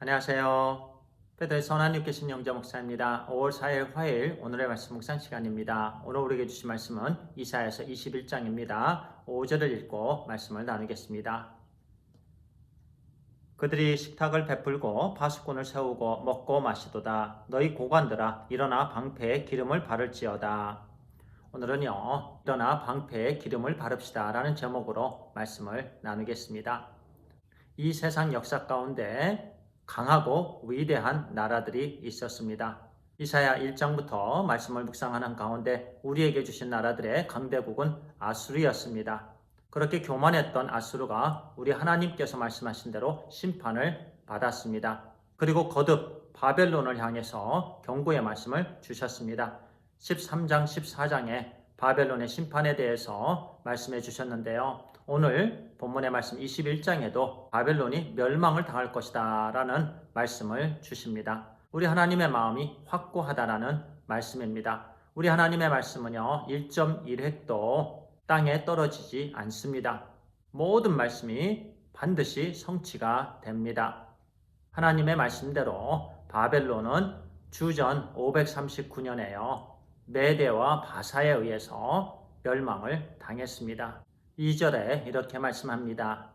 안녕하세요. 베드의 선한 육개신 영자 목사입니다. 5월 4일 화요일 오늘의 말씀 묵상 시간입니다. 오늘 우리에게 주신 말씀은 이사야서 21장입니다. 5절을 읽고 말씀을 나누겠습니다. 그들이 식탁을 베풀고 파수꾼을 세우고 먹고 마시도다. 너희 고관들아 일어나 방패에 기름을 바를지어다. 오늘은요, 일어나 방패에 기름을 바릅시다 라는 제목으로 말씀을 나누겠습니다. 이 세상 역사 가운데 강하고 위대한 나라들이 있었습니다. 이사야 1장부터 말씀을 묵상하는 가운데 우리에게 주신 나라들의 강대국은 아수르였습니다. 그렇게 교만했던 아수르가 우리 하나님께서 말씀하신 대로 심판을 받았습니다. 그리고 거듭 바벨론을 향해서 경고의 말씀을 주셨습니다. 13장, 14장에 바벨론의 심판에 대해서 말씀해 주셨는데요. 오늘 본문의 말씀 21장에도 바벨론이 멸망을 당할 것이다 라는 말씀을 주십니다. 우리 하나님의 마음이 확고하다라는 말씀입니다. 우리 하나님의 말씀은요 1.1획도 땅에 떨어지지 않습니다. 모든 말씀이 반드시 성취가 됩니다. 하나님의 말씀대로 바벨론은 주전 539년에요 메대와 바사에 의해서 멸망을 당했습니다. 2절에 이렇게 말씀합니다.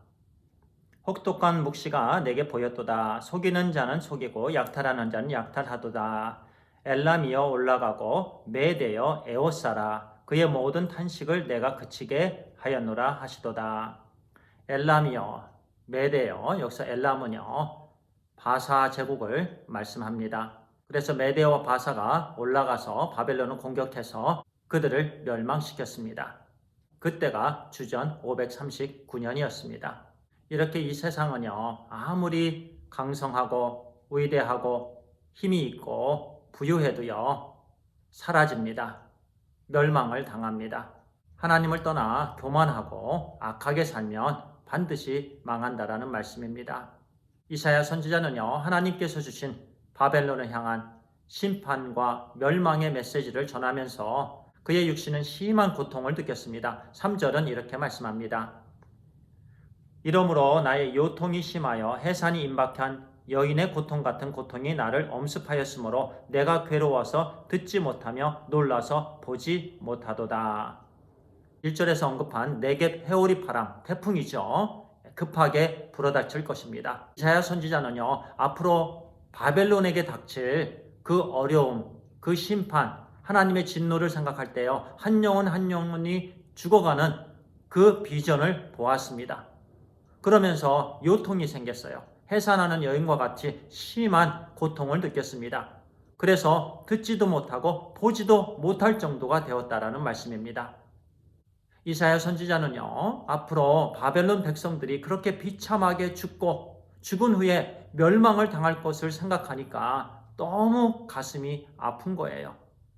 혹독한 묵시가 내게 보였도다. 속이는 자는 속이고 약탈하는 자는 약탈하도다. 엘람이여 올라가고 메대여 에오사라. 그의 모든 탄식을 내가 그치게 하였노라 하시도다. 엘람이여 메대여, 여기서 엘람은요 바사 제국을 말씀합니다. 그래서 메대와 바사가 올라가서 바벨론을 공격해서 그들을 멸망시켰습니다. 그때가 주전 539년이었습니다. 이렇게 이 세상은요, 아무리 강성하고 위대하고 힘이 있고 부유해도요, 사라집니다. 멸망을 당합니다. 하나님을 떠나 교만하고 악하게 살면 반드시 망한다라는 말씀입니다. 이사야 선지자는요, 하나님께서 주신 바벨론을 향한 심판과 멸망의 메시지를 전하면서 그의 육신은 심한 고통을 느꼈습니다. 3절은 이렇게 말씀합니다. 이러므로 나의 요통이 심하여 해산이 임박한 여인의 고통 같은 고통이 나를 엄습하였으므로 내가 괴로워서 듣지 못하며 놀라서 보지 못하도다. 1절에서 언급한 네겝 회오리 바람, 태풍이죠. 급하게 불어닥칠 것입니다. 이사야 선지자는요, 앞으로 바벨론에게 닥칠 그 어려움, 그 심판, 하나님의 진노를 생각할 때요, 한 영혼 한 영혼이 죽어가는 그 비전을 보았습니다. 그러면서 요통이 생겼어요. 해산하는 여인과 같이 심한 고통을 느꼈습니다. 그래서 듣지도 못하고 보지도 못할 정도가 되었다라는 말씀입니다. 이사야 선지자는요, 앞으로 바벨론 백성들이 그렇게 비참하게 죽고 죽은 후에 멸망을 당할 것을 생각하니까 너무 가슴이 아픈 거예요.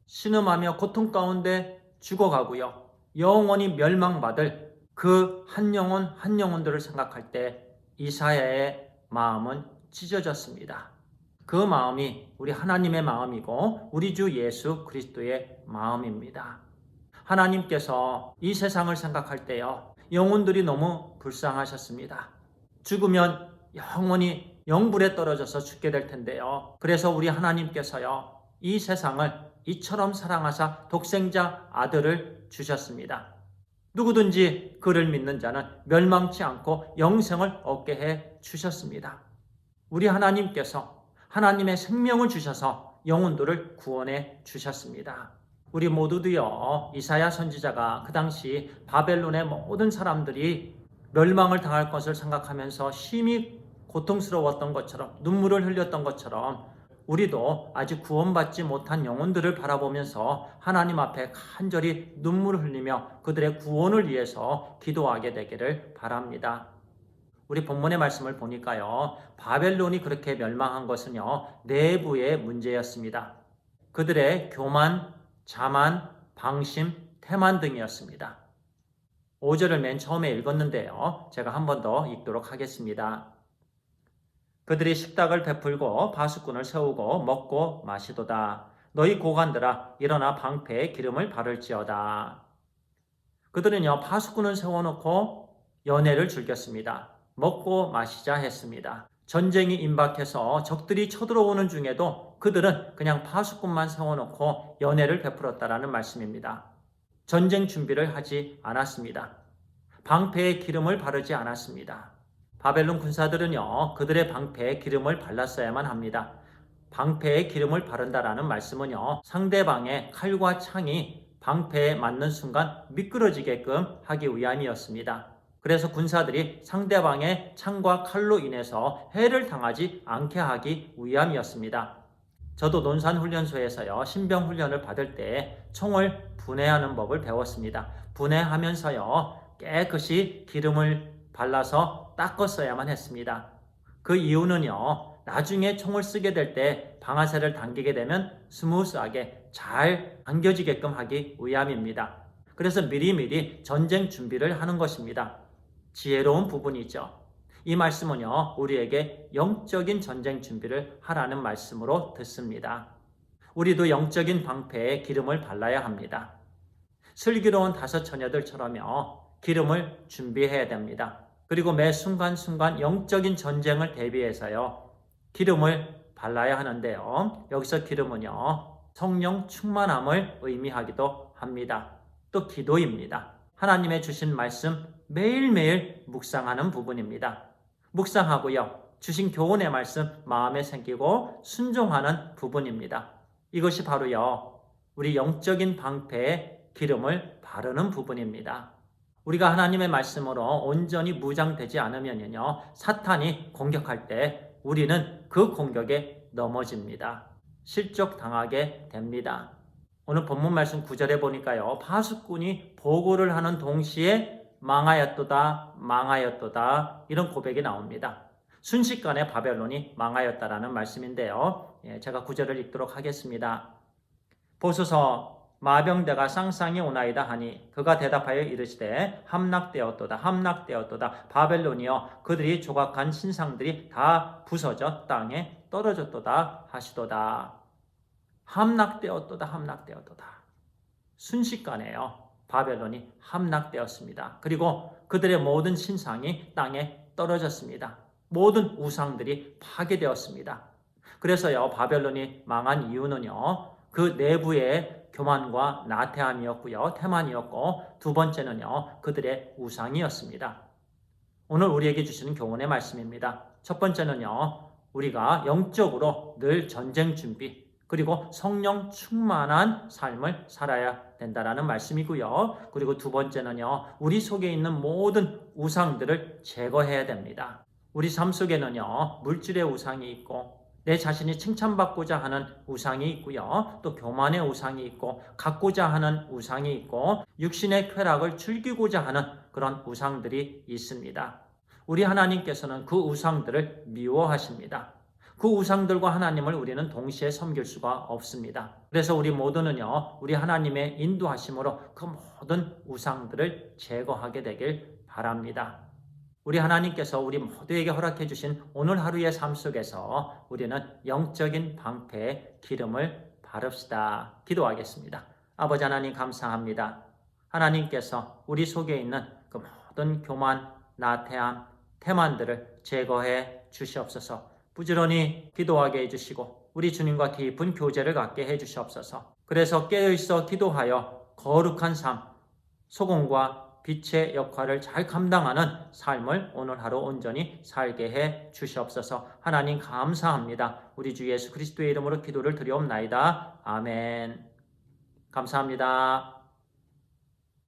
신음하며 고통 가운데 죽어가고요. 영원히 멸망받을 그 한 영혼 한 영혼들을 생각할 때 이사야의 마음은 찢어졌습니다. 그 마음이 우리 하나님의 마음이고 우리 주 예수 그리스도의 마음입니다. 하나님께서 이 세상을 생각할 때요, 영혼들이 너무 불쌍하셨습니다. 죽으면 영원히 영불에 떨어져서 죽게 될 텐데요. 그래서 우리 하나님께서요, 이 세상을 이처럼 사랑하사 독생자 아들을 주셨습니다. 누구든지 그를 믿는 자는 멸망치 않고 영생을 얻게 해 주셨습니다. 우리 하나님께서 하나님의 생명을 주셔서 영혼들을 구원해 주셨습니다. 우리 모두도요, 이사야 선지자가 그 당시 바벨론의 모든 사람들이 멸망을 당할 것을 생각하면서 심히 고통스러웠던 것처럼, 눈물을 흘렸던 것처럼 우리도 아직 구원받지 못한 영혼들을 바라보면서 하나님 앞에 간절히 눈물을 흘리며 그들의 구원을 위해서 기도하게 되기를 바랍니다. 우리 본문의 말씀을 보니까요, 바벨론이 그렇게 멸망한 것은요, 내부의 문제였습니다. 그들의 교만, 자만, 방심, 태만 등이었습니다. 5절을 맨 처음에 읽었는데요, 제가 한 번 더 읽도록 하겠습니다. 그들이 식탁을 베풀고 파수꾼을 세우고 먹고 마시도다. 너희 고관들아 일어나 방패에 기름을 바를지어다. 그들은요, 파수꾼을 세워놓고 연회를 즐겼습니다. 먹고 마시자 했습니다. 전쟁이 임박해서 적들이 쳐들어오는 중에도 그들은 그냥 파수꾼만 세워놓고 연애를 베풀었다라는 말씀입니다. 전쟁 준비를 하지 않았습니다. 방패에 기름을 바르지 않았습니다. 바벨론 군사들은요, 그들의 방패에 기름을 발랐어야만 합니다. 방패에 기름을 바른다라는 말씀은요, 상대방의 칼과 창이 방패에 맞는 순간 미끄러지게끔 하기 위함이었습니다. 그래서 군사들이 상대방의 창과 칼로 인해서 해를 당하지 않게 하기 위함이었습니다. 저도 논산훈련소에서요, 신병훈련을 받을 때 총을 분해하는 법을 배웠습니다. 분해하면서요, 깨끗이 기름을 발라서 닦았어야만 했습니다. 그 이유는요, 나중에 총을 쓰게 될 때 방아쇠를 당기게 되면 스무스하게 잘 당겨지게끔 하기 위함입니다. 그래서 미리미리 전쟁 준비를 하는 것입니다. 지혜로운 부분이죠. 이 말씀은요, 우리에게 영적인 전쟁 준비를 하라는 말씀으로 듣습니다. 우리도 영적인 방패에 기름을 발라야 합니다. 슬기로운 다섯 처녀들처럼요, 기름을 준비해야 됩니다. 그리고 매 순간순간 영적인 전쟁을 대비해서요, 기름을 발라야 하는데요. 여기서 기름은요, 성령 충만함을 의미하기도 합니다. 또 기도입니다. 하나님의 주신 말씀 매일매일 묵상하는 부분입니다. 묵상하고요, 주신 교훈의 말씀 마음에 새기고 순종하는 부분입니다. 이것이 바로요, 우리 영적인 방패에 기름을 바르는 부분입니다. 우리가 하나님의 말씀으로 온전히 무장되지 않으면요, 사탄이 공격할 때 우리는 그 공격에 넘어집니다. 실족당하게 됩니다. 오늘 본문 말씀 9절에 보니까요, 파수꾼이 보고를 하는 동시에 망하였도다, 망하였도다, 이런 고백이 나옵니다. 순식간에 바벨론이 망하였다라는 말씀인데요. 제가 9절을 읽도록 하겠습니다. 보소서, 마병대가 쌍쌍이 오나이다 하니 그가 대답하여 이르시되 함락되었도다, 함락되었도다. 바벨론이여, 그들이 조각한 신상들이 다 부서져 땅에 떨어졌도다 하시도다. 함락되었도다, 함락되었도다. 순식간에요, 바벨론이 함락되었습니다. 그리고 그들의 모든 신상이 땅에 떨어졌습니다. 모든 우상들이 파괴되었습니다. 그래서요, 바벨론이 망한 이유는요, 그 내부의 교만과 나태함이었고요, 태만이었고, 두 번째는요, 그들의 우상이었습니다. 오늘 우리에게 주시는 교훈의 말씀입니다. 첫 번째는요, 우리가 영적으로 늘 전쟁 준비, 그리고 성령 충만한 삶을 살아야 된다라는 말씀이고요. 그리고 두 번째는요, 우리 속에 있는 모든 우상들을 제거해야 됩니다. 우리 삶 속에는요, 물질의 우상이 있고, 내 자신이 칭찬받고자 하는 우상이 있고요. 또 교만의 우상이 있고, 갖고자 하는 우상이 있고, 육신의 쾌락을 즐기고자 하는 그런 우상들이 있습니다. 우리 하나님께서는 그 우상들을 미워하십니다. 그 우상들과 하나님을 우리는 동시에 섬길 수가 없습니다. 그래서 우리 모두는요, 우리 하나님의 인도하심으로 그 모든 우상들을 제거하게 되길 바랍니다. 우리 하나님께서 우리 모두에게 허락해 주신 오늘 하루의 삶 속에서 우리는 영적인 방패에 기름을 바릅시다. 기도하겠습니다. 아버지 하나님, 감사합니다. 하나님께서 우리 속에 있는 그 모든 교만, 나태함, 태만들을 제거해 주시옵소서. 부지런히 기도하게 해주시고 우리 주님과 깊은 교제를 갖게 해주시옵소서. 그래서 깨어있어 기도하여 거룩한 삶, 소금과 빛의 역할을 잘 감당하는 삶을 오늘 하루 온전히 살게 해 주시옵소서. 하나님 감사합니다. 우리 주 예수 그리스도의 이름으로 기도를 드리옵나이다. 아멘. 감사합니다.